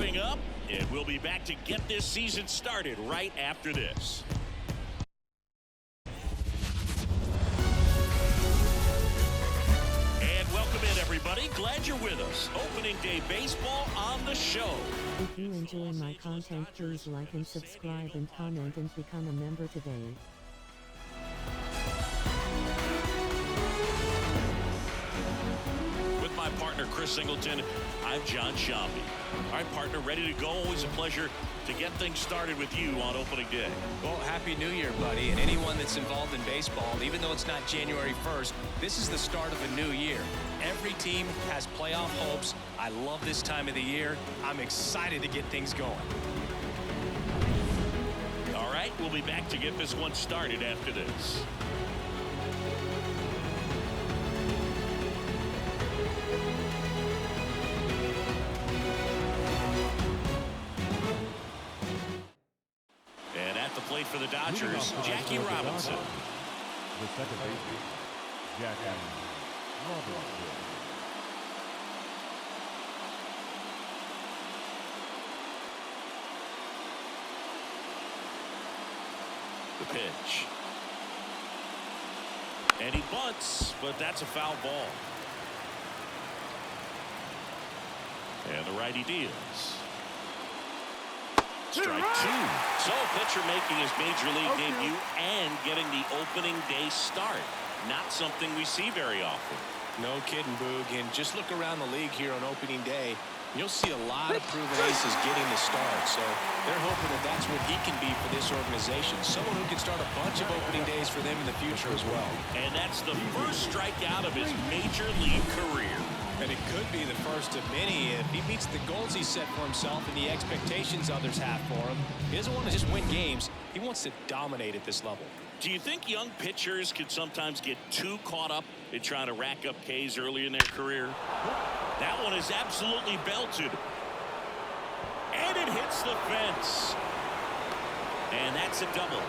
wrapping up, and we'll be back to get this season started right after this. And welcome in, everybody. Glad you're with us. Opening day baseball on the show. If you enjoy my content, please like and subscribe and comment and become a member today. With my partner, Chris Singleton, I'm John Shambi. All right, partner, ready to go. Always a pleasure to get things started with you on opening day. Well, Happy New Year, buddy. And anyone that's involved in baseball, even though it's not January 1st, this is the start of a new year. Every team has playoff hopes. I love this time of the year. I'm excited to get things going. All right, we'll be back to get this one started after this. And at the plate for the Dodgers, Jackie Robinson. The second baseman, Jackie Robinson. The pitch. And he bunts, but that's a foul ball. And the righty deals. Strike two. So pitcher making his major league debut and getting the opening day start. Not something we see very often. No kidding, Boog. And just look around the league here on opening day. You'll see a lot of proven aces getting the start. So they're hoping that that's what he can be for this organization. Someone who can start a bunch of opening days for them in the future as well. And that's the first strikeout of his major league career. And it could be the first of many if he meets the goals he set for himself and the expectations others have for him. He doesn't want to just win games. He wants to dominate at this level. Do you think young pitchers can sometimes get too caught up in trying to rack up Ks early in their career? That one is absolutely belted. And it hits the fence. And that's a double.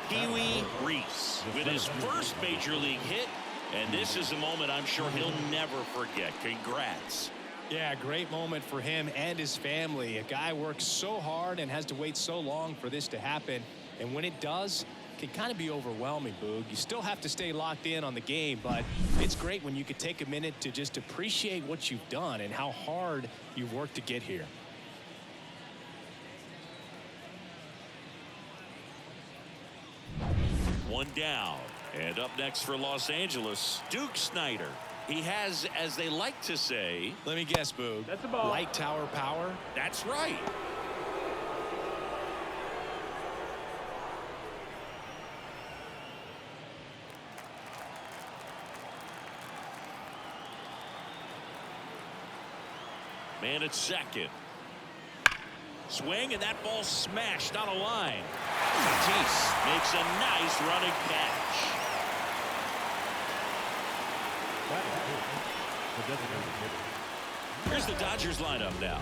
Pee-wee Reese with his first major league hit. And this is a moment I'm sure he'll never forget. Congrats. Yeah, great moment for him and his family. A guy works so hard and has to wait so long for this to happen. And when it does, it can kind of be overwhelming, Boog. You still have to stay locked in on the game, but it's great when you could take a minute to just appreciate what you've done and how hard you've worked to get here. One down. And up next for Los Angeles, Duke Snider. He has, as they like to say, let me guess, Boog. That's a ball. Light tower power. That's right. Man at second. Swing, and that ball smashed on a line. Tatis makes a nice running catch. Here's the Dodgers lineup now.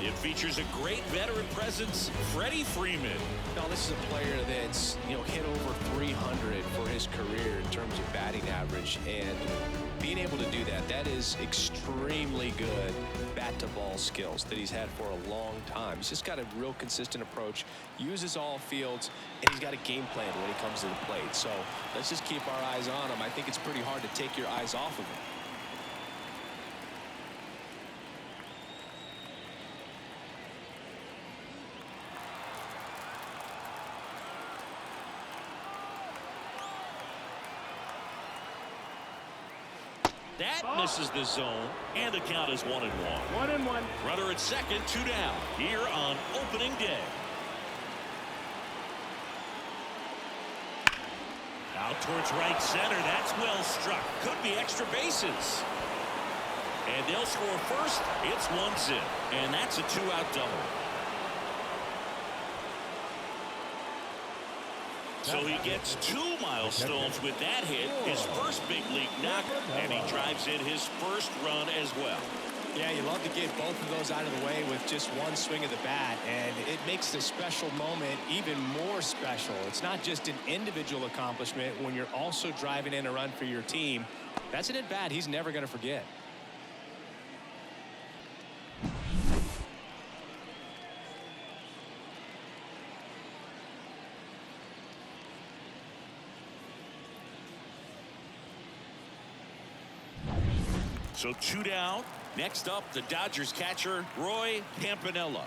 It features a great veteran presence, Freddie Freeman. Now, this is a player that's, hit over 300 for his career in terms of batting average, and being able to do that, that is extremely good bat-to-ball skills that he's had for a long time. He's just got a real consistent approach, uses all fields, and he's got a game plan when he comes to the plate. So let's just keep our eyes on him. I think it's pretty hard to take your eyes off of him. That misses the zone, and the count is 1-1. 1-1. Runner at second, 2 down, here on opening day. Out towards right center. That's well struck. Could be extra bases. And they'll score first. It's 1-0, and that's a 2-out double. So he gets 2 milestones with that hit, his first big league knock, and he drives in his first run as well. Yeah, you love to get both of those out of the way with just one swing of the bat, and it makes the special moment even more special. It's not just an individual accomplishment when you're also driving in a run for your team. That's an at-bat he's never going to forget. So 2 down. Next up, the Dodgers catcher, Roy Campanella.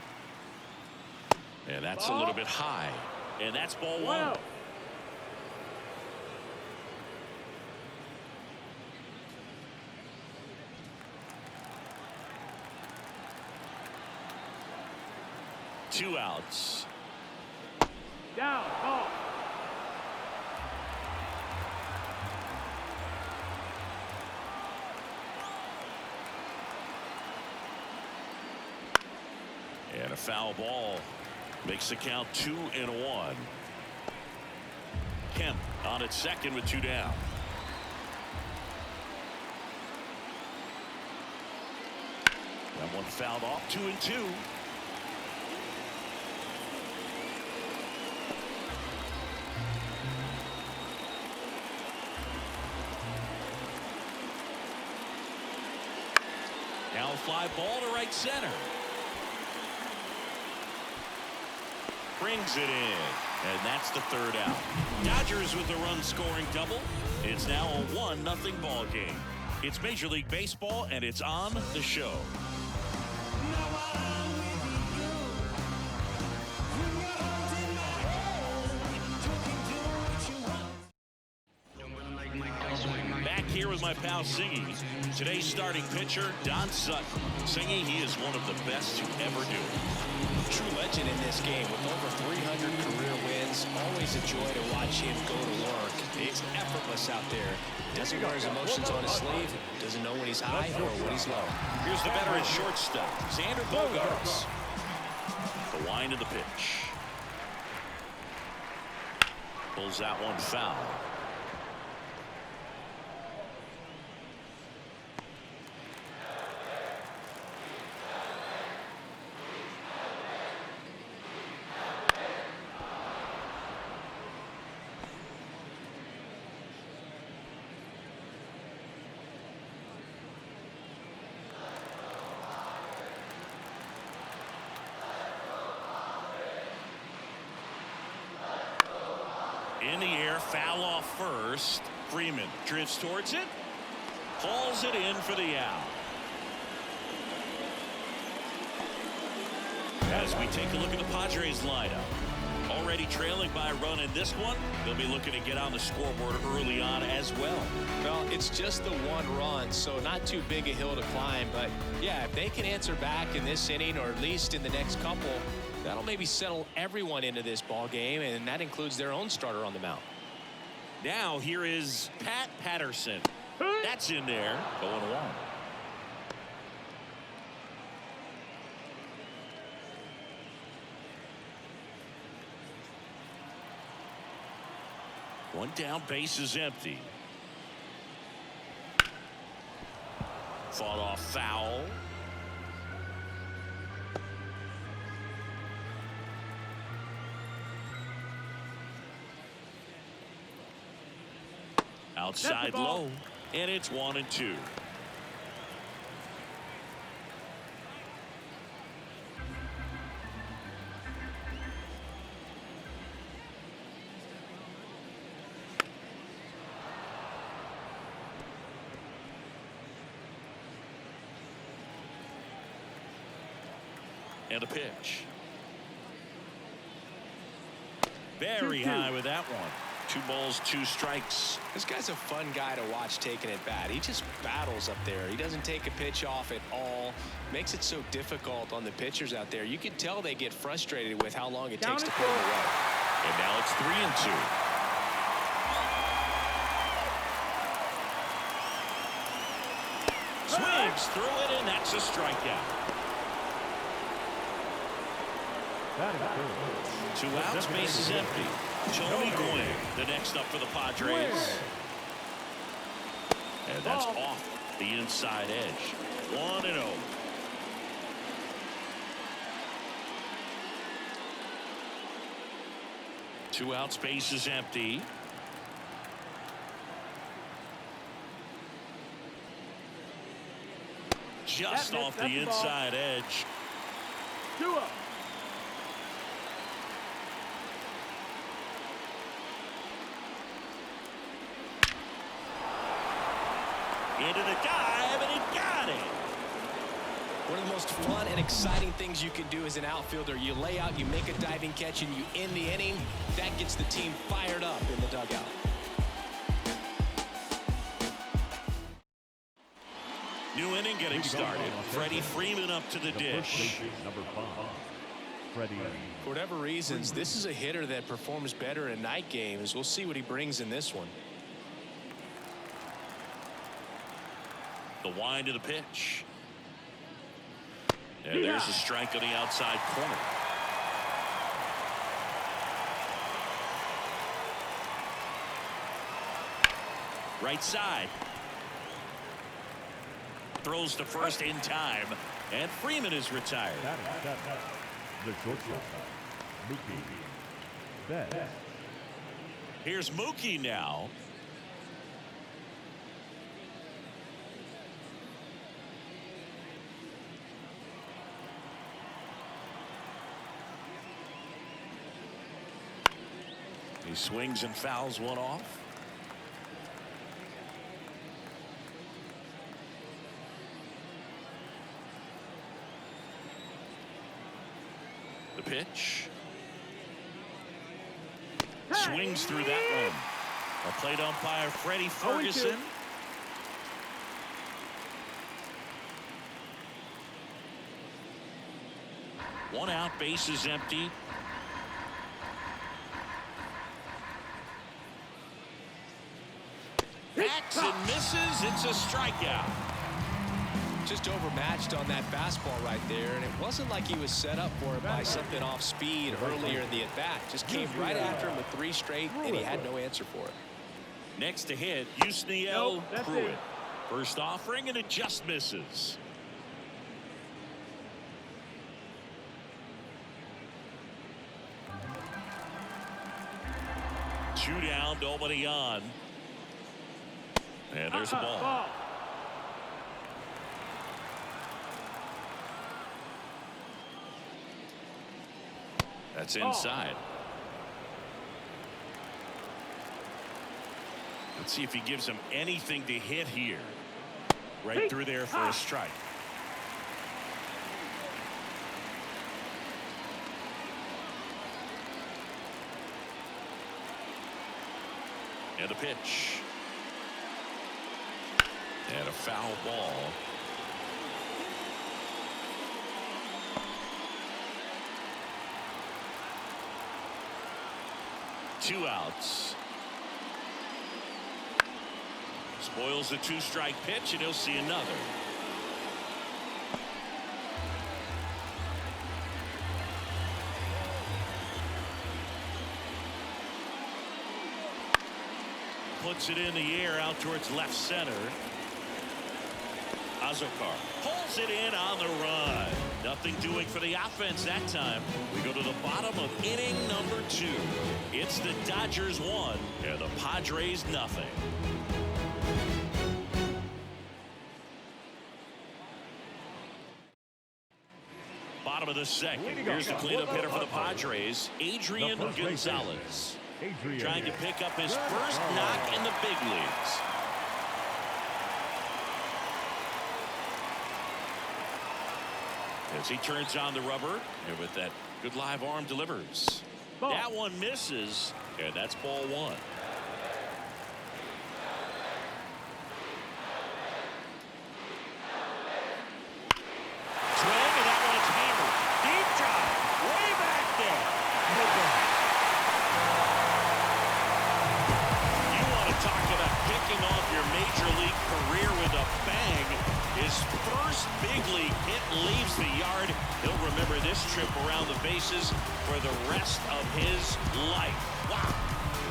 And that's a little bit high. And that's ball 1. Two outs. Down, ball. And a foul ball makes the count 2-1. Kemp on at second with 2 down. That one fouled off. 2-2. Now a fly ball to right center. Brings it in. And that's the 3rd out. Dodgers with the run scoring double. It's now a 1-0 ball game. It's Major League Baseball, and it's on the show. Back here with my pal Singy. Today's starting pitcher, Don Sutton. Singy, he is one of the best to ever do it. True legend in this game with over 300 career wins. Always a joy to watch him go to work. It's effortless out there. Doesn't wear his emotions on his sleeve. Doesn't know when he's high or when he's low. Here's the veteran shortstop, Xander Bogaerts. The wind of the pitch. Pulls that one foul. In the air, foul off first. Freeman drifts towards it. Hauls it in for the out. As we take a look at the Padres lineup. Already trailing by a run in this one. They'll be looking to get on the scoreboard early on as well. Well, it's just the 1 run, so not too big a hill to climb. But, yeah, if they can answer back in this inning or at least in the next couple, that'll maybe settle everyone into this ball game, and that includes their own starter on the mound. Now here is Pat Patterson. That's in there. 0-1. One down, base is empty. Fought off foul. Outside low, and it's 1-2. And a pitch. Very high with that one. 2 balls, 2 strikes. This guy's a fun guy to watch taking at bat. He just battles up there. He doesn't take a pitch off at all. Makes it so difficult on the pitchers out there. You can tell they get frustrated with how long it takes to put him away. And now it's 3-2. Swings through it, and that's a strikeout. That is good. 2 outs, base is empty. Tony Gwynn, the next up for the Padres. And that's off the inside edge. 1-0. Two outs, base is empty. Just off the inside edge. 2 up. Into the dive, and he got One of the most fun and exciting things you can do as an outfielder. You lay out, you make a diving catch, and you end the inning. That gets the team fired up in the dugout. New inning getting started. Freddie Freeman up to the dish. Number 5. Freddie. For whatever reasons, this is a hitter that performs better in night games. We'll see what he brings in this one. The wind of the pitch. And there's a strike on the outside corner. Right side. Throws to first in time. And Freeman is retired. The shortstop, Mookie Betts. Here's Mookie now. He swings and fouls one off. The pitch. Swings through that one. A plate umpire, Freddie Ferguson. One out, bases empty. Backs and misses. It's a strikeout. Just overmatched on that fastball right there, and it wasn't like he was set up for it by something off speed earlier in the at-bat. Just came right after him with 3 straight, and he had no answer for it. Next to hit, Yusniel Pruitt. First offering, and it just misses. Two down, nobody on. And there's a ball. That's inside. Let's see if he gives him anything to hit here. Right through there for a strike. And the pitch. And a foul ball. Two outs. Spoils the 2-strike pitch, and he'll see another. Puts it in the air out towards left center. Azokar pulls it in on the run. Nothing doing for the offense that time. We go to the bottom of inning number 2. It's the Dodgers 1 and the Padres nothing. Bottom of the second. Here's the cleanup hitter for the Padres, Adrian Gonzalez. Trying to pick up his first knock in the big leagues. As he turns on the rubber, and with that good live arm delivers. Ball. That one misses, and that's ball 1. Swing, and that one's hammered. Deep drive, way back there. You want to talk about kicking off your major league career with a bang. His first big league hit leaves the yard. He'll remember this trip around the bases for the rest of his life. Wow.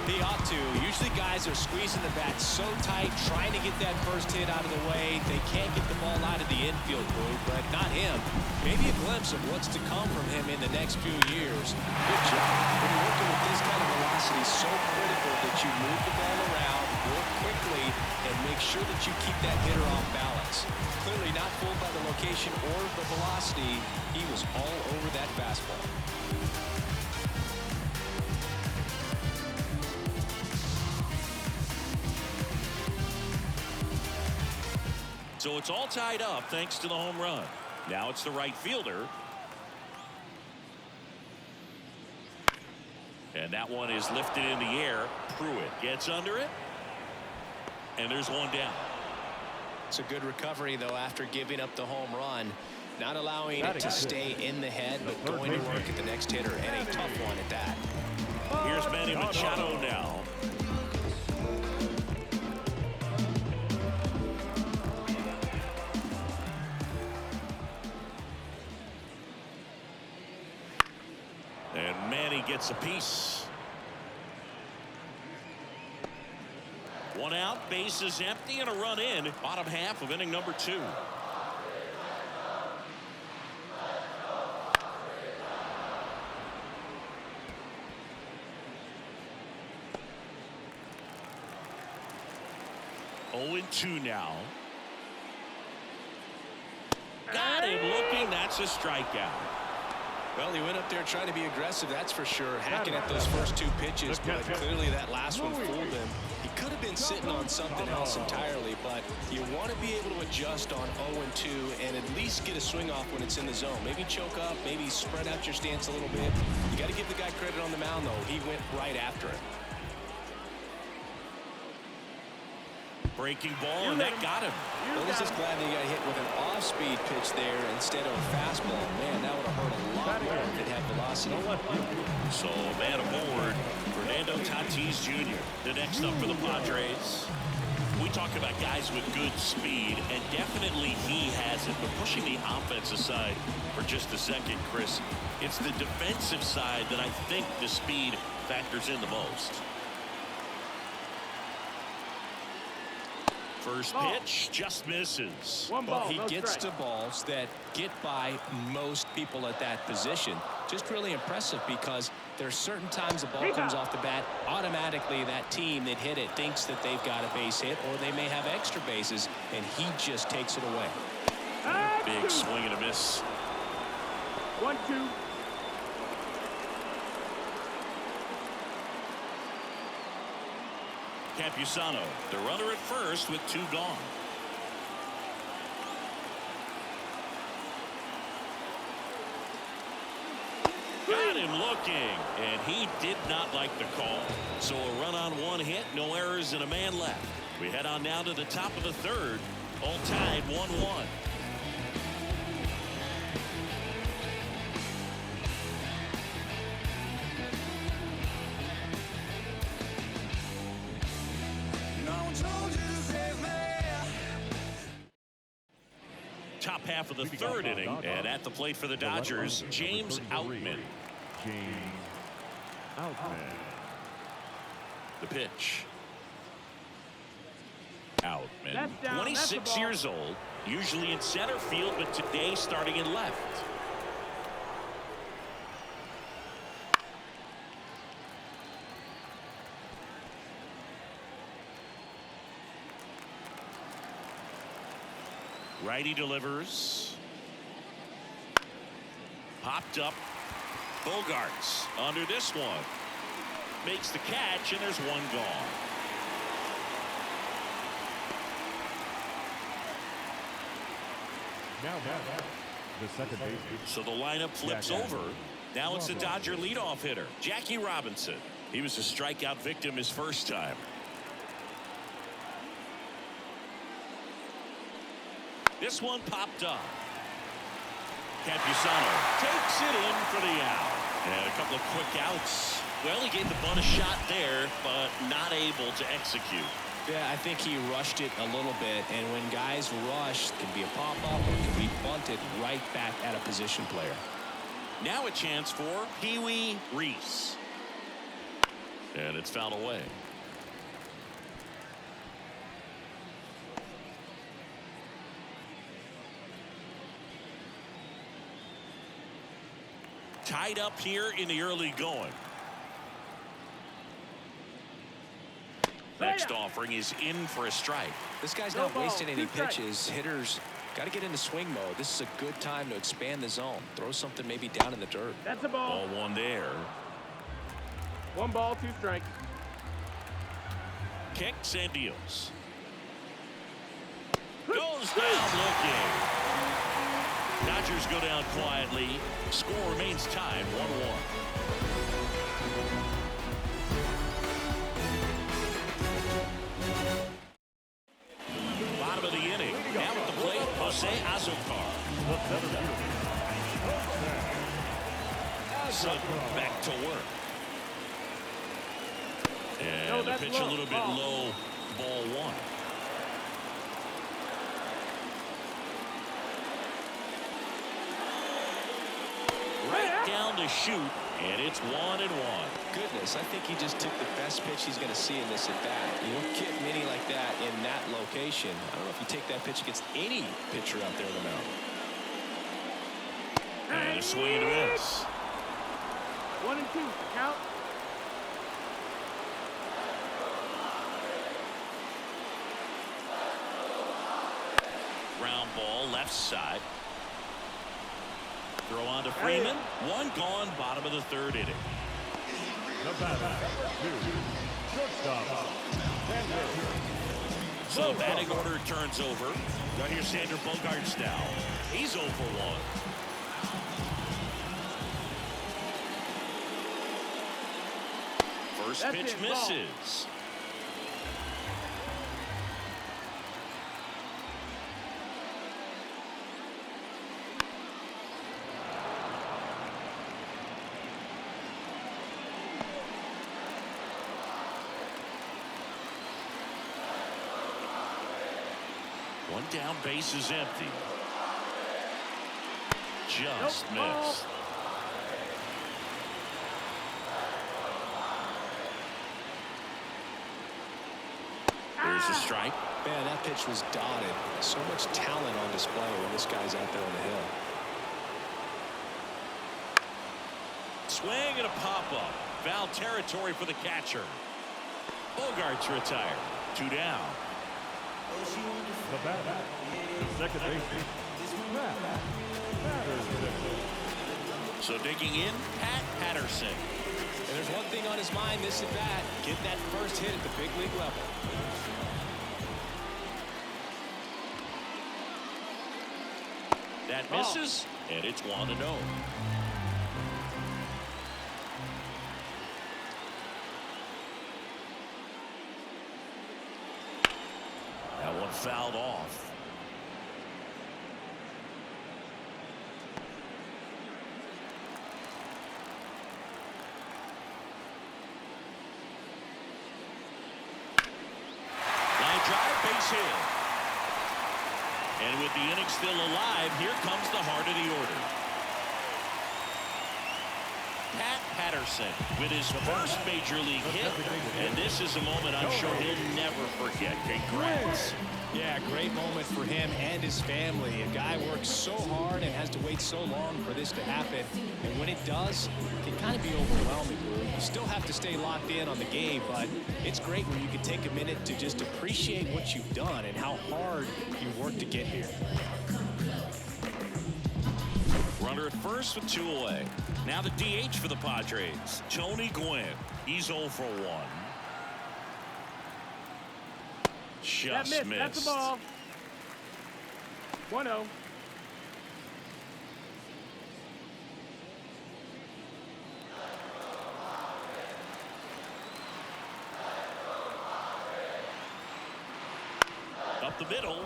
He ought to. Usually guys are squeezing the bat so tight, trying to get that first hit out of the way. They can't get the ball out of the infield group, but not him. Maybe a glimpse of what's to come from him in the next few years. Good job. When you're working with this kind of velocity, so critical that you move the ball around, work quickly, and make sure that you keep that hitter off balance. Clearly not fooled by the location or the velocity. He was all over that fastball. So it's all tied up thanks to the home run. Now it's the right fielder. And that one is lifted in the air. Pruitt gets under it. And there's one down. It's a good recovery, though, after giving up the home run. Not allowing it to stay in the head, but going to work at the next hitter, and a tough one at that. Here's Manny Machado now. And Manny gets a piece. One out, base is empty, and a run in. Bottom half of inning number 2. Oh, 0-2 now. Got him looking. That's a strikeout. Well, he went up there trying to be aggressive, that's for sure, hacking at those first 2 pitches, but clearly that last one fooled him. He could have been sitting on something else entirely, but you want to be able to adjust on 0-2 and at least get a swing off when it's in the zone. Maybe choke up, maybe spread out your stance a little bit. You got to give the guy credit on the mound, though. He went right after it. Breaking ball, and that got him. Well, this is glad that he got hit with an off-speed pitch there instead of a fastball. Man, that would have hurt a lot more if it had velocity. So, man aboard, Fernando Tatis Jr., the next up for the Padres. We talk about guys with good speed, and definitely he has it. But pushing the offense aside for just a second, Chris, it's the defensive side that I think the speed factors in the most. First pitch just misses. Well, he gets to balls that get by most people at that position. Just really impressive because there's certain times the ball comes off the bat, automatically that team that hit it thinks that they've got a base hit or they may have extra bases, and he just takes it away. Big swing and a miss. 1-2. Campusano, the runner at first with 2 gone. Got him looking, and he did not like the call. So a run on 1 hit, no errors, and a man left. We head on now to the top of the 3rd. All tied 1-1. Top half of the 3rd inning, and at the plate for the Dodgers, James Outman. James Outman. The pitch. Outman, 26 years old, usually in center field, but today starting in left. Righty delivers. Popped up. Bogarts under this one. Makes the catch, and there's 1 gone. Now, the second baseman. So the lineup flips over. Now it's the Dodger leadoff hitter, Jackie Robinson. He was a strikeout victim his first time. This one popped up. Campusano takes it in for the out. And a couple of quick outs. Well, he gave the bunt a shot there, but not able to execute. Yeah, I think he rushed it a little bit, and when guys rush, it can be a pop-up or it can be bunted right back at a position player. Now a chance for Pee Wee Reese. And it's fouled away. Tied up here in the early going. Next offering is in for a strike. This guy's not wasting any pitches. Hitters got to get into swing mode. This is a good time to expand the zone. Throw something maybe down in the dirt. That's a ball. Ball 1 there. 1 ball, 2 strikes. Kicks and deals. Goes down looking. Dodgers go down quietly. Score remains tied 1-1. Bottom of the inning. Now at the plate, Jose Azocar. Sutton back to work. And the pitch a little bit low. Ball 1. Right down to shoot, and it's 1-1. Goodness, I think he just took the best pitch he's going to see in this at bat. You don't get many like that in that location. I don't know if you take that pitch against any pitcher out there on the mound. And a swing and a miss. 1-2. Count. Ground ball left side. Throw on to Freeman. One gone, bottom of the 3rd inning. The batter, shortstop. So the batting order turns over. Right here, Sander Bogaerts now. He's 0 for 1. First pitch misses. One down, base is empty. Just missed. There's a strike. Man, that pitch was dotted. So much talent on display when this guy's out there on the hill. Swing and a pop-up. Foul territory for the catcher. Bogaerts retired. 2 down. The batter, second baseman. So digging in, Pat Patterson. And there's one thing on his mind this at bat. Get that first hit at the big league level. That misses, and it's 1-0. That one fouled off. Line drive, base hit. And with the inning still alive, here comes the heart of the order. Pat Patterson with his first major league hit, and this is a moment I'm sure he'll never forget. Congrats. Yeah, great moment for him and his family. A guy works so hard and has to wait so long for this to happen. And when it does, it can kind of be overwhelming, Lou. You still have to stay locked in on the game, but it's great when you can take a minute to just appreciate what you've done and how hard you worked to get here. Runner at first with 2 away. Now the DH for the Padres, Tony Gwynn. He's 0 for 1. Just missed. That's the ball. 1-0. Up the middle.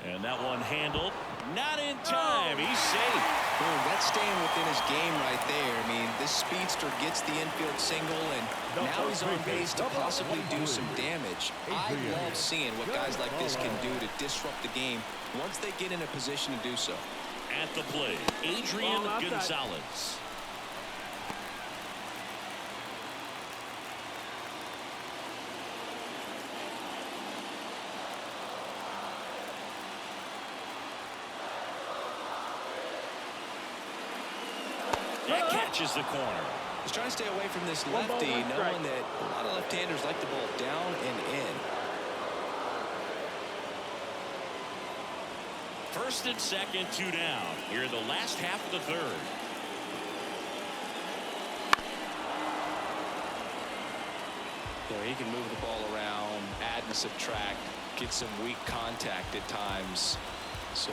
And that one handled. Not in time. He's safe. Boom, that's staying within his game right there. I mean, this speedster gets the infield single, and now he's on base to possibly do some damage. I love seeing what guys like this can do to disrupt the game once they get in a position to do so. At the plate, Adrian Gonzalez. That catches the corner. He's trying to stay away from this lefty, knowing that a lot of left-handers like the ball down and in. First and second, 2 down. Here in the last half of the 3rd. You know, he can move the ball around, add and subtract, get some weak contact at times. So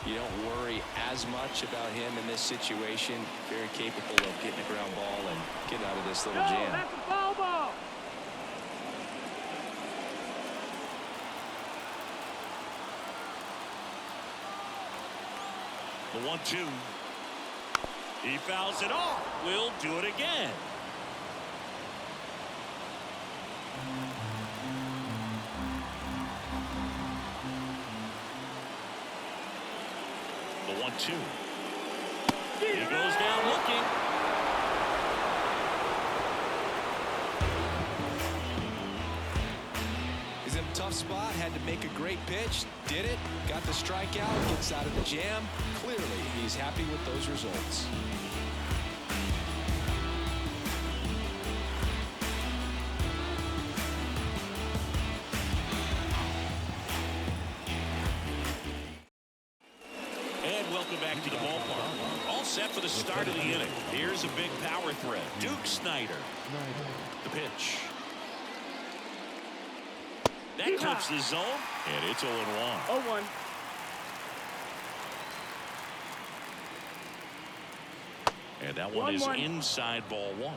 You don't worry as much about him in this situation. Very capable of getting a ground ball and getting out of this little jam. That's a foul ball. The 1-2. He fouls it off. We'll do it again. The 1-2. He goes down looking. He's in a tough spot, had to make a great pitch, did it, got the strikeout, gets out of the jam. Clearly, he's happy with those results. And welcome back to the ballpark. All set for the start of the inning. Here's a big power threat. Duke Snyder. The pitch. That clips the zone, and it's 0-1. 0-1. And that one is 1-1. inside ball one.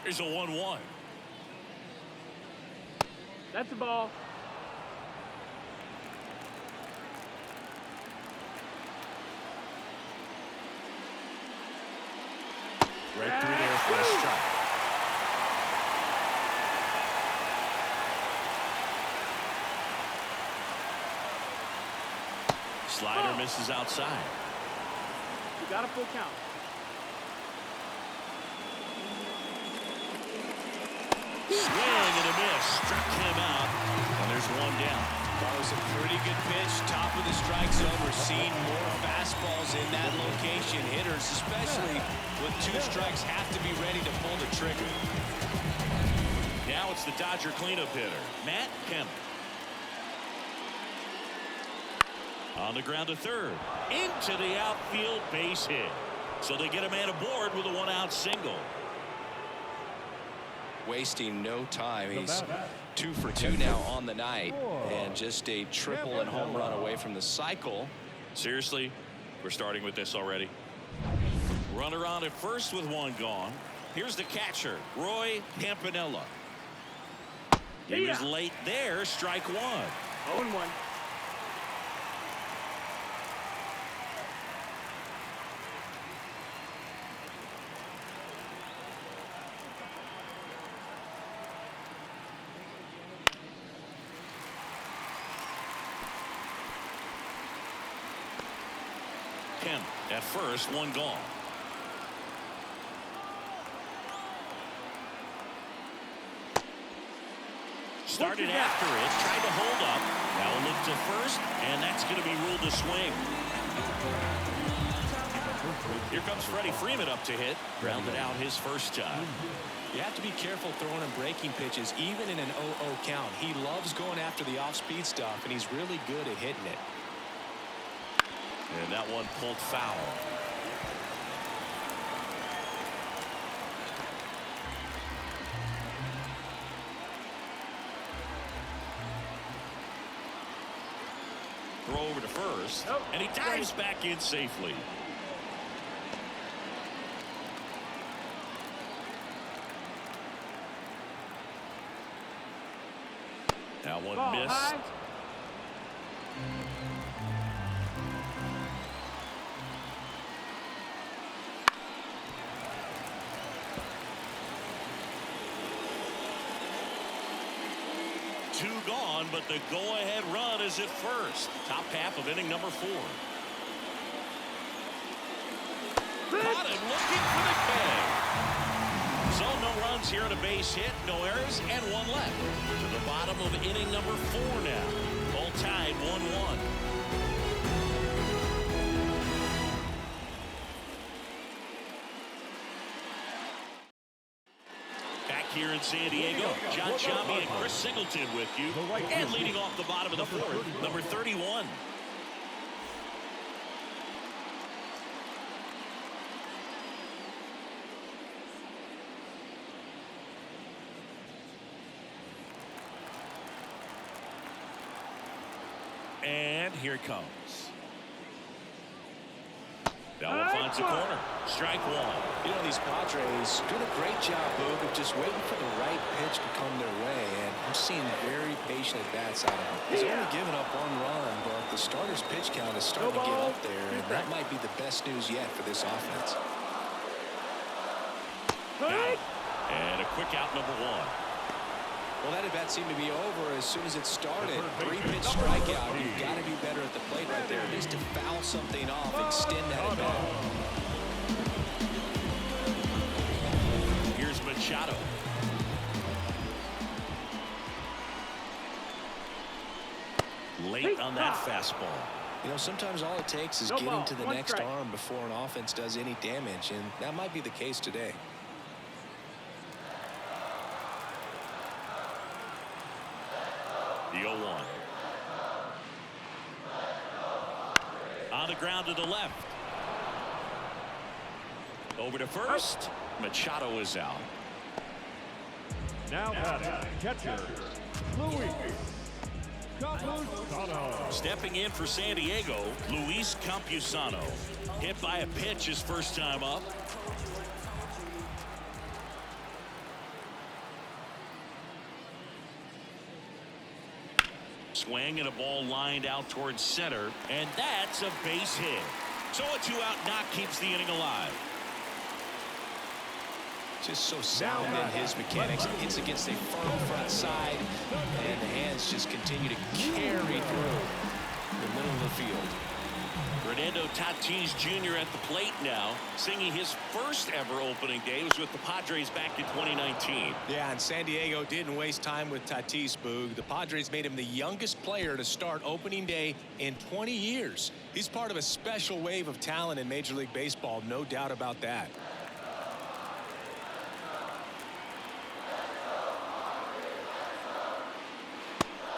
Here's a 1-1. That's a ball. Right through there for a strike. Slider misses outside. You got a full count. Swing and a miss. Struck him out. And there's one down. That was a pretty good pitch. Top of the strike zone. We're seeing more fastballs in that location. Hitters, especially with 2 strikes, have to be ready to pull the trigger. Now it's the Dodger cleanup hitter, Matt Kemp. On the ground to third. Into the outfield, base hit. So they get a man aboard with a 1-out single. Wasting no time. He's 2 for 2 now on the night, and just a triple and home run away from the cycle. Seriously, we're starting with this already. Runner on at first with 1 gone. Here's the catcher, Roy Campanella. He was late there, strike 1. 0-1. Kemp at first, 1 gone. Started after it, tried to hold up. Now a look to first, and that's going to be ruled a swing. Here comes Freddie Freeman up to hit. Grounded out his first time. You have to be careful throwing him breaking pitches, even in an 0-0 count. He loves going after the off-speed stuff, and he's really good at hitting it. And that one pulled foul. Throw over to first, and he dives back in safely. That one missed. High. Two gone, but the go-ahead run is at first. Top half of inning number 4. Caught him looking for the K. So no runs here on a base hit, no errors, and 1 left. To the bottom of inning number 4 now. All tied 1-1. Here in San Diego, John Chambi and Chris Singleton with you. And leading off the bottom of the 4th, number 31. And here it comes. That one finds the corner. Strike one. You know, these Padres doing a great job, Boog, of just waiting for the right pitch to come their way. And I'm seeing very patient at-bats out of him. He's only given up 1 run, but the starter's pitch count is starting to get up there. And that might be the best news yet for this offense. And a quick out, number 1. Well, that at-bat seemed to be over as soon as it started. 3-pitch strikeout. You've got to be better at the plate right there. Just to foul something off, extend that at-bat. Here's Machado. Late on that fastball. You know, sometimes all it takes is getting to the next arm before an offense does any damage, and that might be the case today. The 0-1. On the ground to the left. Over to first. Machado is out. Now batting, catcher, Luis Campusano. Stepping in for San Diego, Luis Campusano. Hit by a pitch his first time up. Swing and a ball lined out towards center, and that's a base hit. So a 2-out knock keeps the inning alive. Just so sound in his mechanics. Hits against a firm front side, and the hands just continue to carry through the middle of the field. Fernando Tatis Jr. at the plate now, singing his first ever opening day. Was with the Padres back in 2019. Yeah, and San Diego didn't waste time with Tatis, Boog. The Padres made him the youngest player to start opening day in 20 years. He's part of a special wave of talent in Major League Baseball, no doubt about that.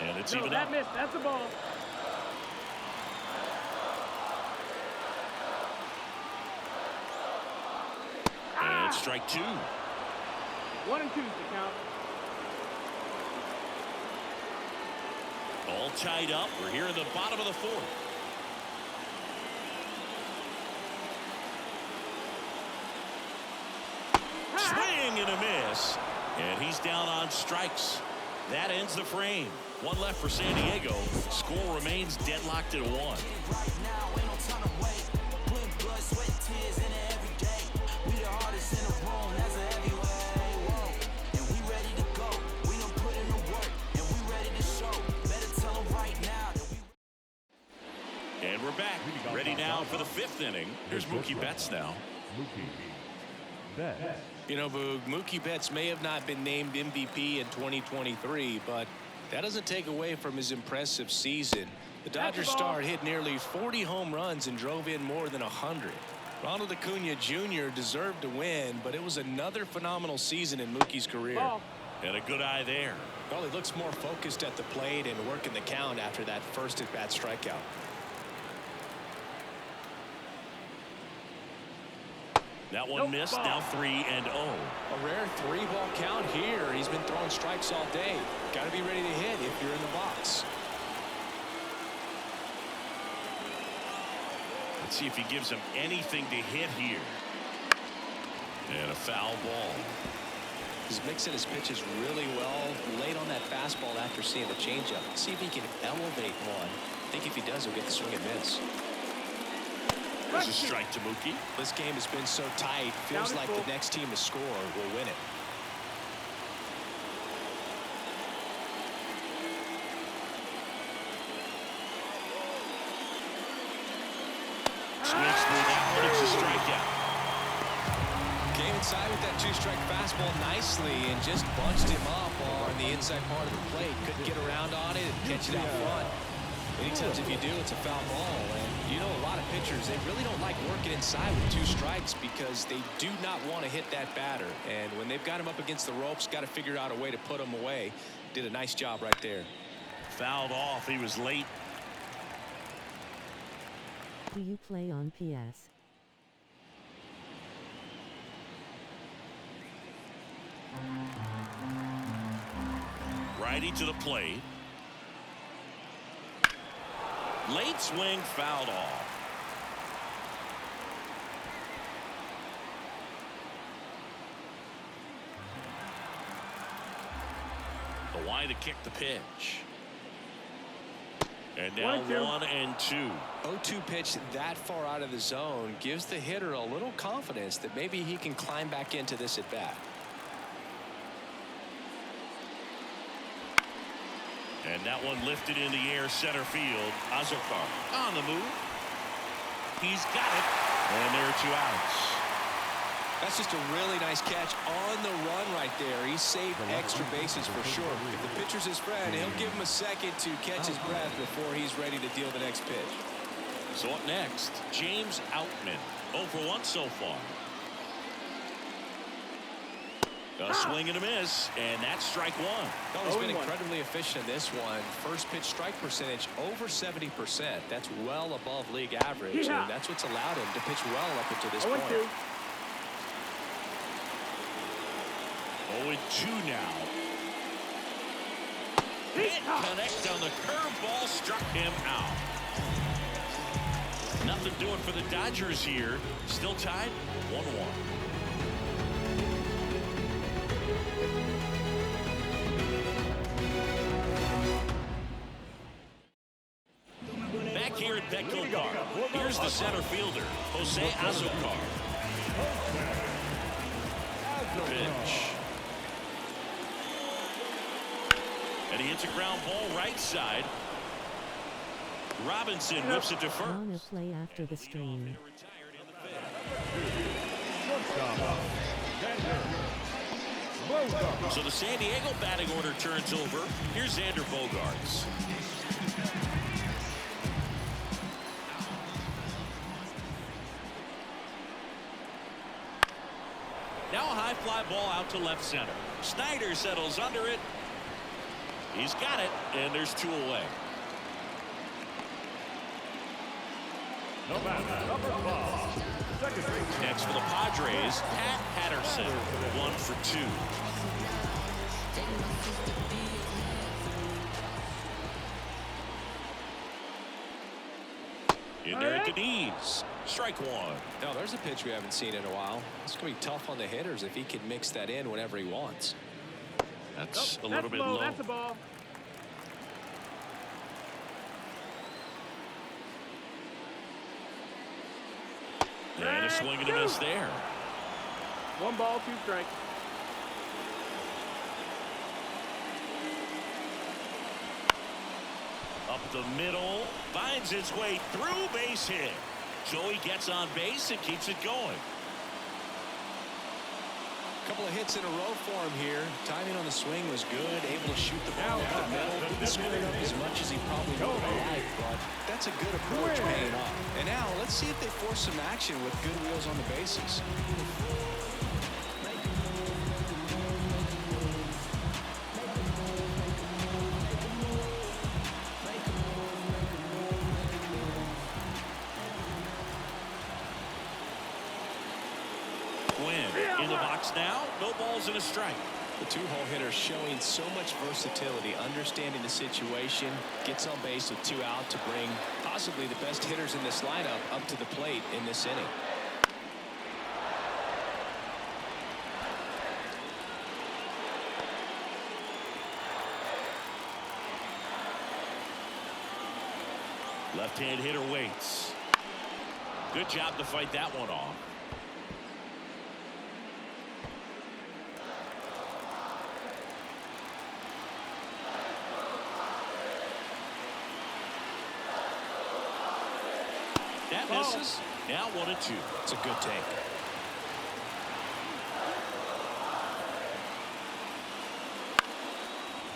And it's No, even that up. missed. That's a ball. And strike 2. 1 and 2's the count. All tied up. We're here in the bottom of the 4th. Swing and a miss. And he's down on strikes. That ends the frame. 1 left for San Diego. Score remains deadlocked at 1. And we're back. Ready now for the 5th inning. Here's Mookie Betts now. Mookie Betts. You know, Boog, Mookie Betts may have not been named MVP in 2023, but that doesn't take away from his impressive season. The Dodgers star hit nearly 40 home runs and drove in more than 100. Ronald Acuna Jr. deserved to win, but it was another phenomenal season in Mookie's career. And a good eye there. Well, he looks more focused at the plate and working the count after that first at-bat strikeout. That one missed. Now 3-0. A rare 3-ball count here. He's been throwing strikes all day. Got to be ready to hit if you're in the box. Let's see if he gives him anything to hit here. And a foul ball. He's mixing his pitches really well. Late on that fastball after seeing the changeup. See if he can elevate one. I think if he does, he'll get the swing and miss. There's a strike to Mookie. This game has been so tight. Feels like the next team to score will win it. Swings through that one. It's a strikeout. Came inside with that 2-strike fastball nicely and just bunched him up on the inside part of the plate. Couldn't get around on it and catch it out front. Many times if you do, it's a foul ball. And you know, a lot of pitchers, they really don't like working inside with 2 strikes because they do not want to hit that batter. And when they've got him up against the ropes, got to figure out a way to put him away. Did a nice job right there. Fouled off. He was late. Do you play on PS? Righty to the plate. Late swing fouled off. The wide to kick the pitch. And now 1-2. 0-2 pitch that far out of the zone gives the hitter a little confidence that maybe he can climb back into this at bat. And that one lifted in the air center field. Azokar on the move. He's got it. And there are 2 outs. That's just a really nice catch on the run right there. He saved extra bases for sure. If the pitcher's his friend, he'll give him a second to catch his breath before he's ready to deal the next pitch. So up next, James Outman. 0 for 1 so far. A swing and a miss, and that's strike 1. Oh, he's been incredibly efficient in this one. First pitch strike percentage over 70%. That's well above league average, and that's what's allowed him to pitch well up until this point. 0-2 now. Hit connect on the curveball, struck him out. Nothing doing for the Dodgers here. Still tied 1-1. Back here at Petco Park, here's the center fielder, Jose Azokar. The pitch. And he hits a ground ball right side. Robinson whips it to first. On a play after the stream. So the San Diego batting order turns over. Here's Xander Bogaerts. Now a high fly ball out to left center. Snyder settles under it. He's got it, and there's 2 away. Next for the Padres, Pat Patterson, 1 for 2. In there at the knees. Strike 1. Now there's a pitch we haven't seen in a while. It's going to be tough on the hitters if he can mix that in whenever he wants. That's a little bit low. That's a ball. And a swing and a miss there. 1 ball, 2 strikes. Up the middle, finds its way through, base hit. Joey gets on base and keeps it going. Couple of hits in a row for him here. Timing on the swing was good. Able to shoot the ball up the middle. Didn't square it up as much as he probably would have liked, but that's a good approach paying off. And now let's see if they force some action with good wheels on the bases. In the box now, no balls and a strike. The 2-hole hitter showing so much versatility, understanding the situation, gets on base with 2 out to bring possibly the best hitters in this lineup up to the plate in this inning. Left-hand hitter waits. Good job to fight that one off. That misses. Now 1-2. It's a good take.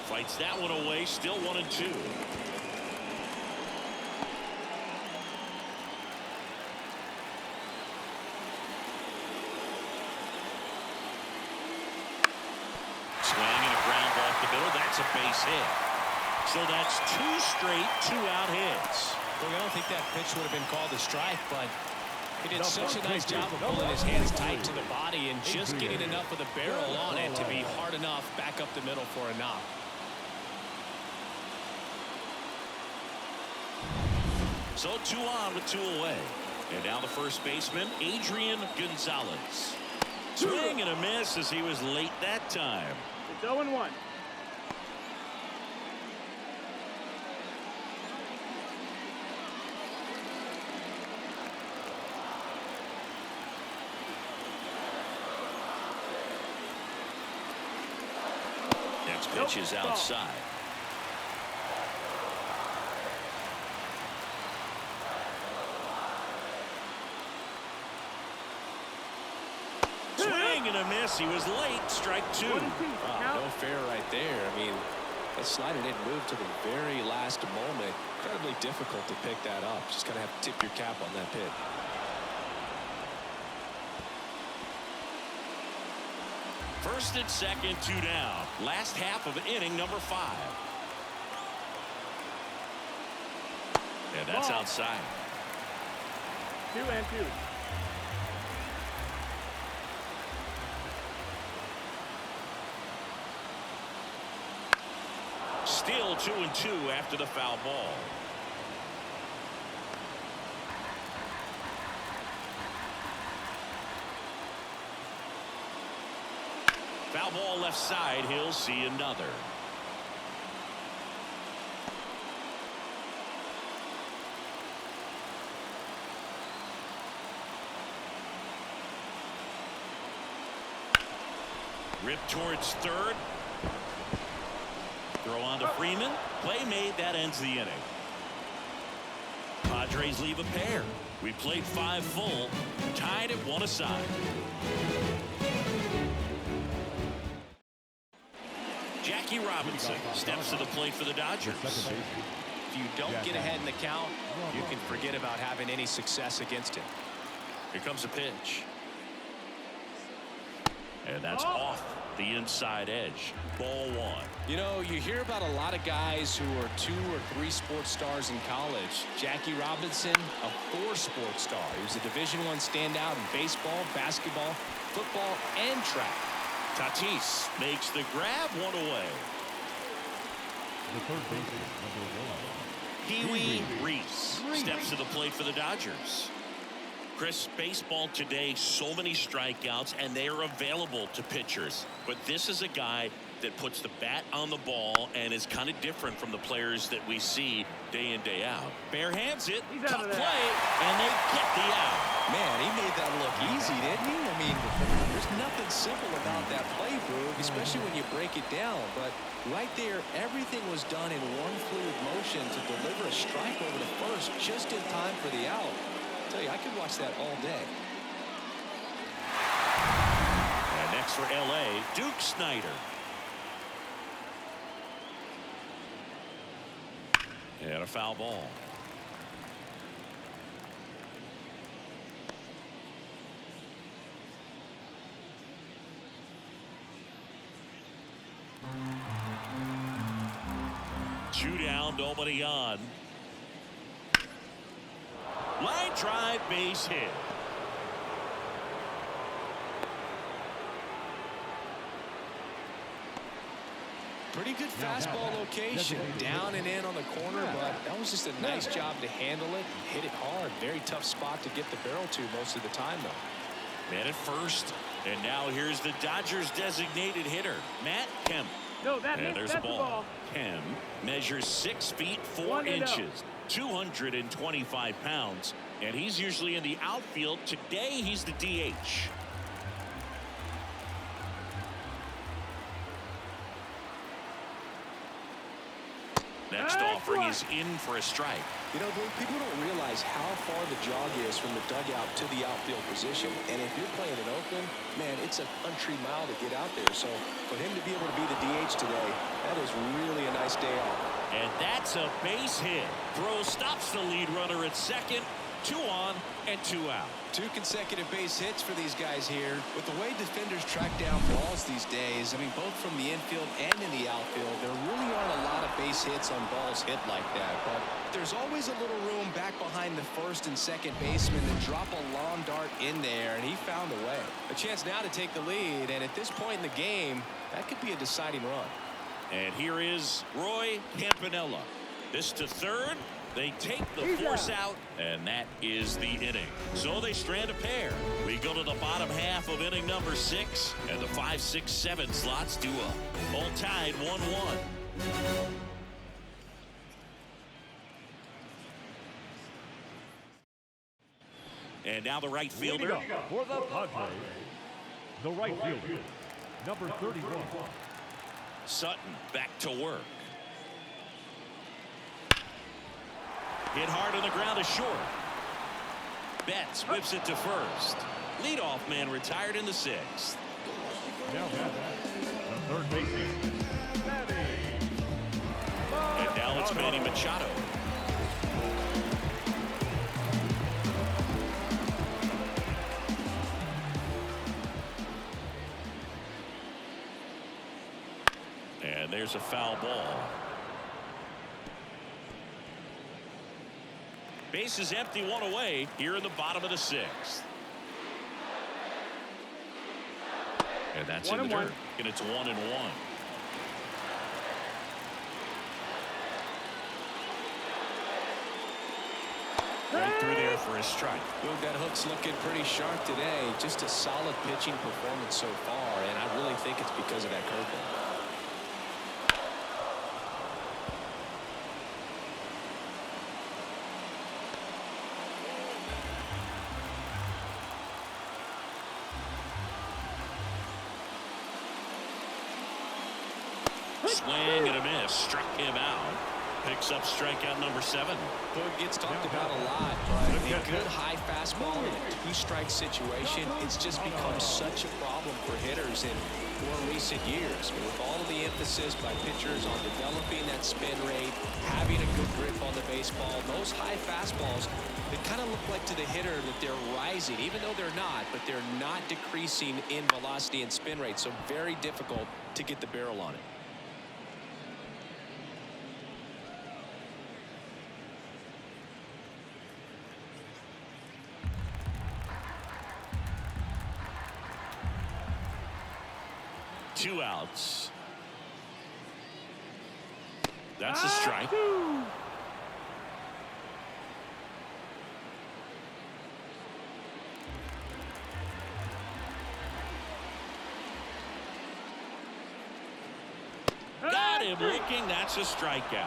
Fights that one away. Still 1-2. Swing and a ground ball off the middle. That's a base hit. So that's 2 straight 2-out hits. Well, I don't think that pitch would have been called a strike, but he did such a nice job of pulling his hands tight to the body and just getting enough of the barrel on it to be hard enough back up the middle for a knock. So 2 on with 2 away. And now the first baseman, Adrian Gonzalez. Swing and a miss as he was late that time. It's 0-1. Next pitch is outside. Swing and a miss. He was late. Strike 2. No fair right there. I mean, that slider didn't move to the very last moment. Incredibly difficult to pick that up. Just kind of have to tip your cap on that pitch. First and second, 2 down. Last half of inning number 5. And that's outside. 2-2. Still 2-2 after the foul ball. Foul ball left side. He'll see another. Ripped towards third. Throw on to Freeman. Play made. That ends the inning. Padres leave a pair. We played 5 full. Tied at 1 aside. Jackie Robinson steps to the plate for the Dodgers. If you don't get ahead in the count, you can forget about having any success against him. Here comes a pitch. And that's off the inside edge. Ball 1. You know, you hear about a lot of guys who are 2 or 3 sports stars in college. Jackie Robinson, a 4 sports star. He was a Division I standout in baseball, basketball, football, and track. Tatis makes the grab, 1 away. The third baseman, number 1. Pee-wee Reese steps to the plate for the Dodgers. Chris, baseball today, so many strikeouts, and they are available to pitchers. But this is a guy that puts the bat on the ball and is kind of different from the players that we see day in, day out. Bare hands it, tough play, and they get the out. Man, he made that look easy, didn't he? I mean, there's nothing simple about that play, Boog, especially when you break it down. But right there, everything was done in one fluid motion to deliver a strike over the first just in time for the out. I tell you, I could watch that all day. And next for L.A., Duke Snider. And a foul ball. Two down, nobody on. Line drive, base hit. Pretty good fastball location, down and in on the corner, but that was just a nice job to handle it, hit it hard. Very tough spot to get the barrel to most of the time, though. Man at first, and now here's the Dodgers' designated hitter, Matt Kemp. No, And there's a ball. Kemp measures 6 feet 4 inches, 225 pounds, and he's usually in the outfield. Today, he's the DH. Next offering is in for a strike. You know, people don't realize how far the jog is from the dugout to the outfield position. And if you're playing in Oakland, man, it's a country mile to get out there. So for him to be able to be the DH today, that is really a nice day off. And that's a base hit. Throw stops the lead runner at second. 2 on and 2 out. 2 consecutive base hits for these guys here. With the way defenders track down balls these days, I mean, both from the infield and in the outfield, there really aren't a lot of base hits on balls hit like that. But there's always a little room back behind the first and second baseman to drop a long dart in there, and he found a way. A chance now to take the lead, and at this point in the game, that could be a deciding run. And here is Roy Campanella. This to third. They take the force out, and that is the inning. So they strand a pair. We go to the bottom half of inning number 6, and the 5, 6, 7 slots do up. All tied 1-1. And now the right fielder. For the Padres, the right fielder, number 31. Sutton back to work. Hit hard on the ground to short. Betts whips it to first. Leadoff man retired in the 6th. Now the third baseman, And now it's Manny Machado. And there's a foul ball. Base is empty, 1 away here in the bottom of the 6th. And that's in the dirt. And it's 1-1. Right through there for a strike. Well, that hook's looking pretty sharp today. Just a solid pitching performance so far, and I really think it's because of that curveball. Swing and a miss. Struck him out. Picks up strikeout number 7. Boog gets talked about a lot, but a good high fastball in a 2-strike situation, it's just become such a problem for hitters in more recent years. With all of the emphasis by pitchers on developing that spin rate, having a good grip on the baseball, those high fastballs, they kind of look like to the hitter that they're rising, even though they're not, but they're not decreasing in velocity and spin rate, so very difficult to get the barrel on it. Two outs. That's a strike. Got him looking. That's a strikeout.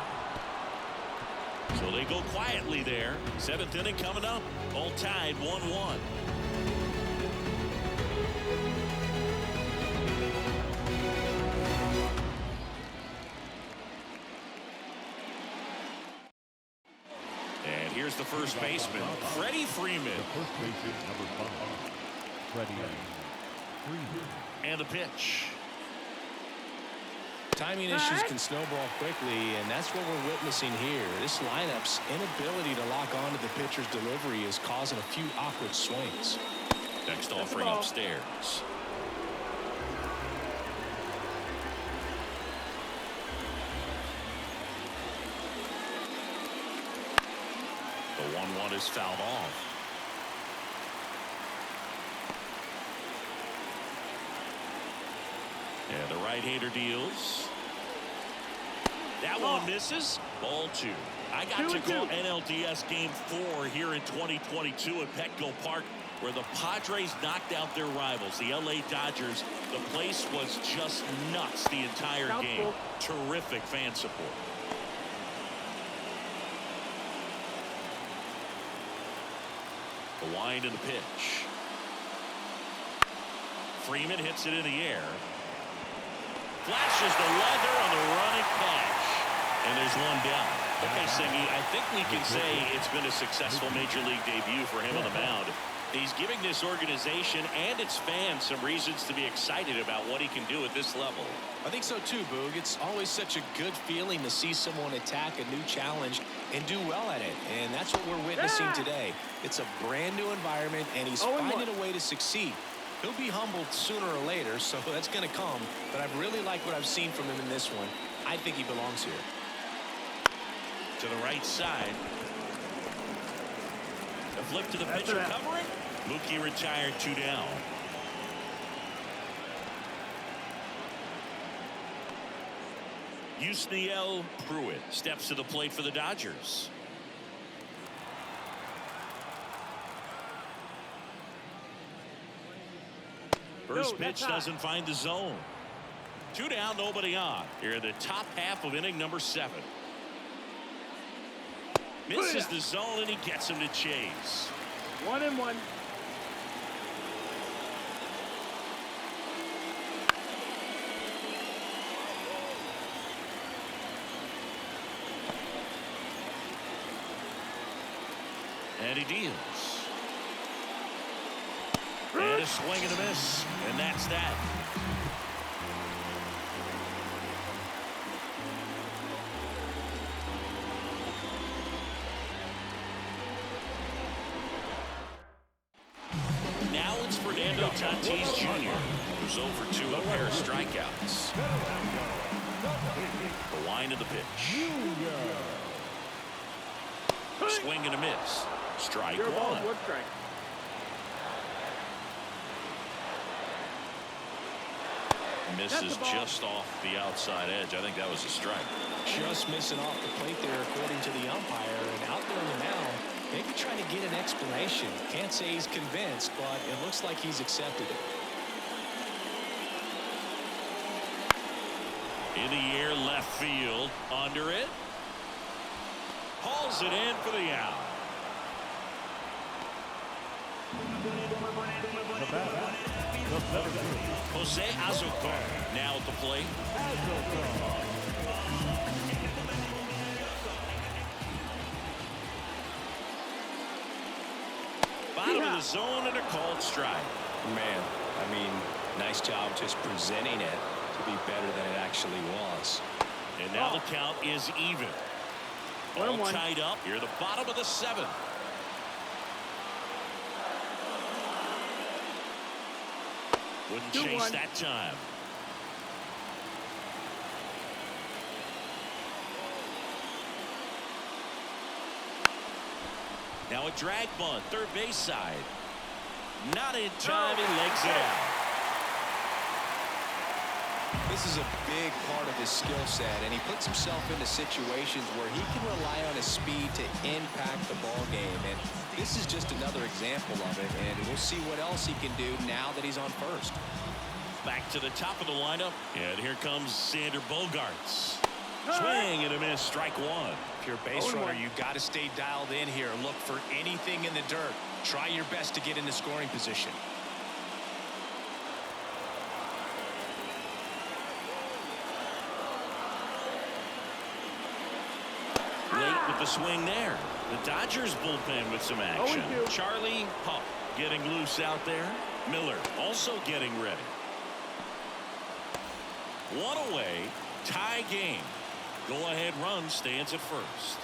So they go quietly there. 7th inning coming up. All tied 1-1. Here's the first baseman, Freddie Freeman. The first baseman, number 5, Freddie Freeman. And the pitch. Timing issues can snowball quickly, and that's what we're witnessing here. This lineup's inability to lock onto the pitcher's delivery is causing a few awkward swings. Next offering upstairs. The 1-1 is fouled off. And the right-hander deals. That one misses. Ball 2. I got to call NLDS Game 4 here in 2022 at Petco Park, where the Padres knocked out their rivals, the LA Dodgers. The place was just nuts the entire game. Terrific fan support. The wind and the pitch. Freeman hits it in the air. Flashes the leather on the running catch. And there's one down. Okay, Singy, I think we can say it's been a successful Major League debut for him on the mound. He's giving this organization and its fans some reasons to be excited about what he can do at this level. I think so too, Boog. It's always such a good feeling to see someone attack a new challenge and do well at it. And that's what we're witnessing today. It's a brand new environment, and he's finding a way to succeed. He'll be humbled sooner or later, so that's going to come. But I really like what I've seen from him in this one. I think he belongs here. To the right side. A flip to the pitcher covering. Mookie retired, 2 down. Yusniel Pruitt steps to the plate for the Dodgers. First pitch doesn't find the zone. 2 down, nobody on. Here the top half of inning number 7. Misses the zone, and he gets him to chase. 1-1. And he deals. And a swing and a miss. And that's that. Now it's Fernando Tatis Jr., who's over 2 with a pair of strikeouts. The wind of the pitch. Swing and a miss. Strike Your ball, 1. one strike. Misses just off the outside edge. I think that was a strike. Just missing off the plate there, according to the umpire. And out there on the mound, maybe trying to get an explanation. Can't say he's convinced, but it looks like he's accepted it. In the air, left field. Under it. Hauls it in for the out. The batter, the center fielder, Jose Azocar now at the plate. Bottom of the zone and a called strike. Man, I mean, nice job just presenting it to be better than it actually was. And now the count is even. All 1-1. tied up. Here, the bottom of the 7th. Wouldn't chase 2-1. that time. Now a drag bunt, third base side. Not in time, he legs it out. This is a big part of his skill set, and he puts himself into situations where he can rely on his speed to impact the ball game. And this is just another example of it, and we'll see what else he can do now that he's on first. Back to the top of the lineup, and here comes Sander Bogarts. Swing and a miss, strike 1. If you're a base runner, you got to stay dialed in here. Look for anything in the dirt. Try your best to get into scoring position. Late with the swing there. The Dodgers bullpen with some action. 0-2. Charlie Pup getting loose out there. Miller also getting ready. One away, tie game. Go-ahead run stands at first.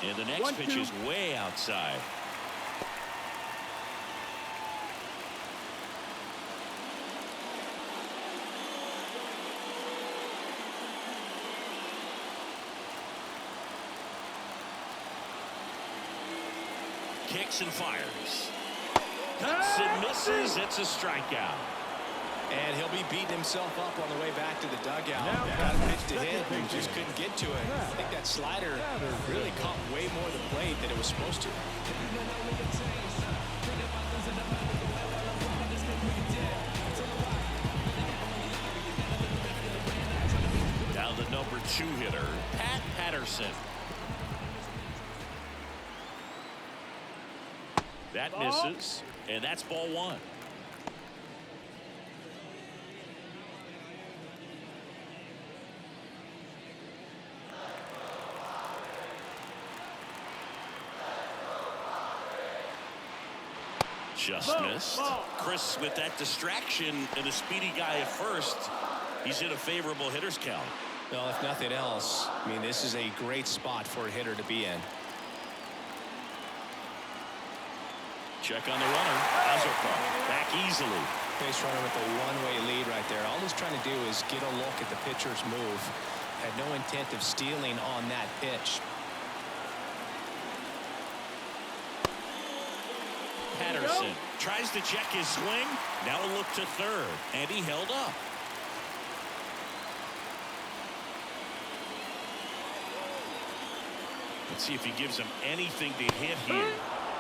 And the next pitch is way outside. Kicks and fires. Cuts and misses. It's a strikeout. And he'll be beating himself up on the way back to the dugout. Got a pitch to hit and just couldn't get to it. I think that slider really caught way more of the plate than it was supposed to. Now the number 2 hitter, Pat Patterson. That misses, and that's ball 1. Just missed. Chris with that distraction and a speedy guy at first. He's in a favorable hitter's count. Well, if nothing else, I mean, this is a great spot for a hitter to be in. Check on the runner. Azocar back easily. Base runner with a one-way lead right there. All he's trying to do is get a look at the pitcher's move. Had no intent of stealing on that pitch. Patterson tries to check his swing. Now a look to third, and he held up. Let's see if he gives him anything to hit here.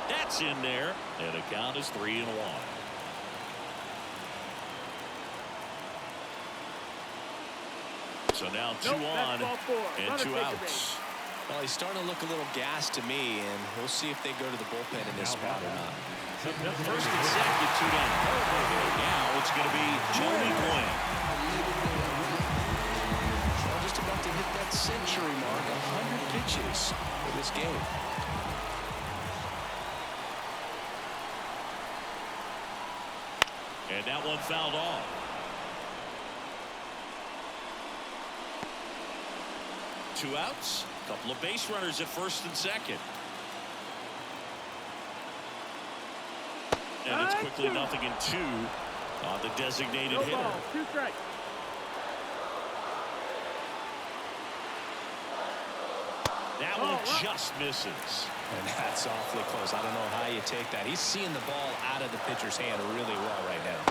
That's in there, and the count is 3-1. So now 2 on and 2 outs. Well, he's starting to look a little gassed to me, and we'll see if they go to the bullpen in this spot or not. First and second, 2 down. Now it's going to be Joey Gwynn. Well, just about to hit that century mark, 100 pitches for this game. And that one fouled off. Two outs, a couple of base runners at first and second. And it's quickly 0-2 on the designated hitter. Ball, 2 strikes. That one just misses. And that's awfully close. I don't know how you take that. He's seeing the ball out of the pitcher's hand really well right now.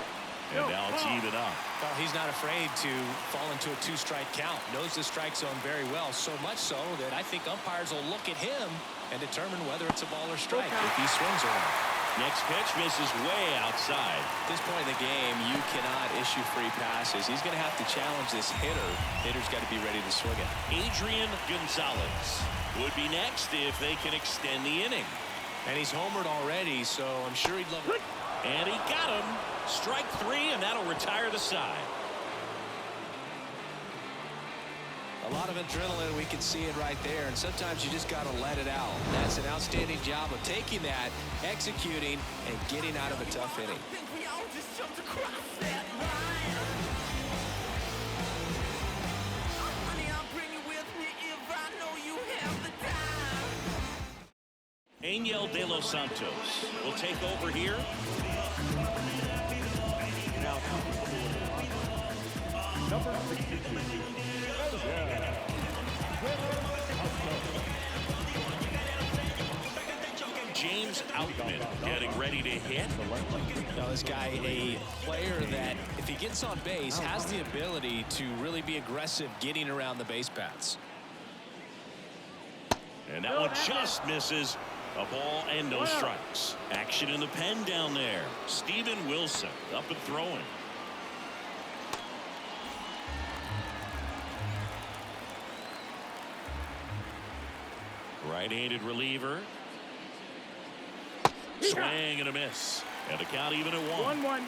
And now it's even up. Well, he's not afraid to fall into a 2-strike count. Knows the strike zone very well, so much so that I think umpires will look at him and determine whether it's a ball or strike if he swings or not. Next pitch misses way outside. At this point in the game, you cannot issue free passes. He's going to have to challenge this hitter. Hitter's got to be ready to swing it. Adrian Gonzalez would be next if they can extend the inning. And he's homered already, so I'm sure he'd love it. And he got him. Strike 3, and that'll retire the side. A lot of adrenaline, we can see it right there, and sometimes you just got to let it out. That's an outstanding job of taking that, executing, and getting out of a tough inning. Angel De Los Santos will take over here. Number 62. James Outman getting ready to hit. Now, this guy, a player that, if he gets on base, has the ability to really be aggressive getting around the base paths. And that one just misses. A ball and no strikes. Action in the pen down there. Steven Wilson up and throwing. Right-handed reliever. Swing and a miss. And the count even at 1-1.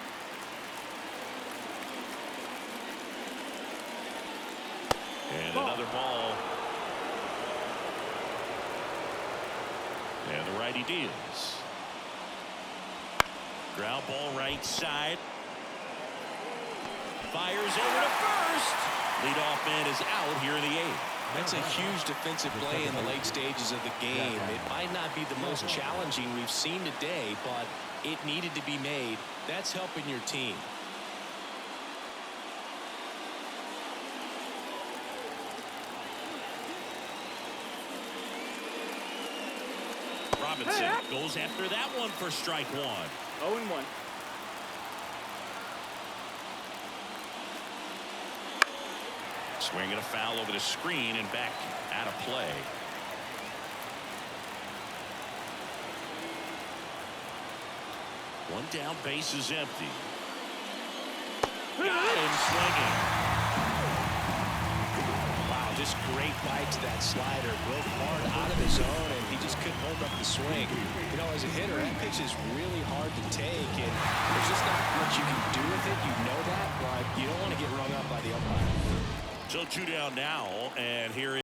And another ball. And the righty deals. Ground ball right side. Fires over to first. Leadoff man is out here in the 8th. That's a huge defensive play in the late stages of the game. It might not be the most challenging we've seen today, but it needed to be made. That's helping your team. Robinson goes after that one for strike 1. 0-1. Swinging a foul over the screen and back out of play. One down, base is empty. Got him swinging. Wow, just great bite to that slider. Broke hard out of the zone, and he just couldn't hold up the swing. You know, as a hitter, that pitch is really hard to take, and there's just not much you can do with it. You know that, but you don't want to get rung up by the umpire. So 2 down now, and here is